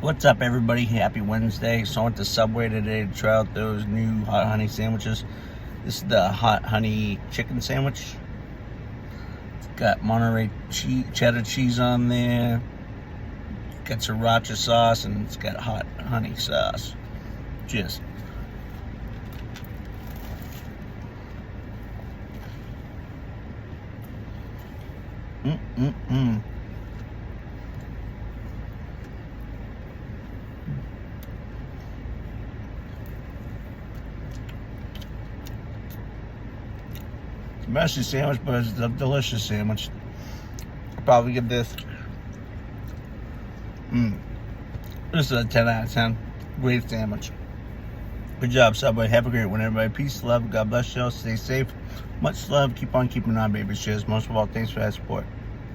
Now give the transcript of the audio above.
What's up, everybody? Happy Wednesday. So I went to Subway today to try out those new hot honey sandwiches. This is the hot honey chicken sandwich. It's got Monterey cheddar cheese on there. Got sriracha sauce, and it's got hot honey sauce. Cheers. It's a messy sandwich, but it's a delicious sandwich. I'll probably give this. This is a 10 out of 10. Great sandwich. Good job, Subway. Have a great one, everybody. Peace, love. God bless you all. Stay safe. Much love. Keep on keeping on, baby. Cheers. Most of all, thanks for that support.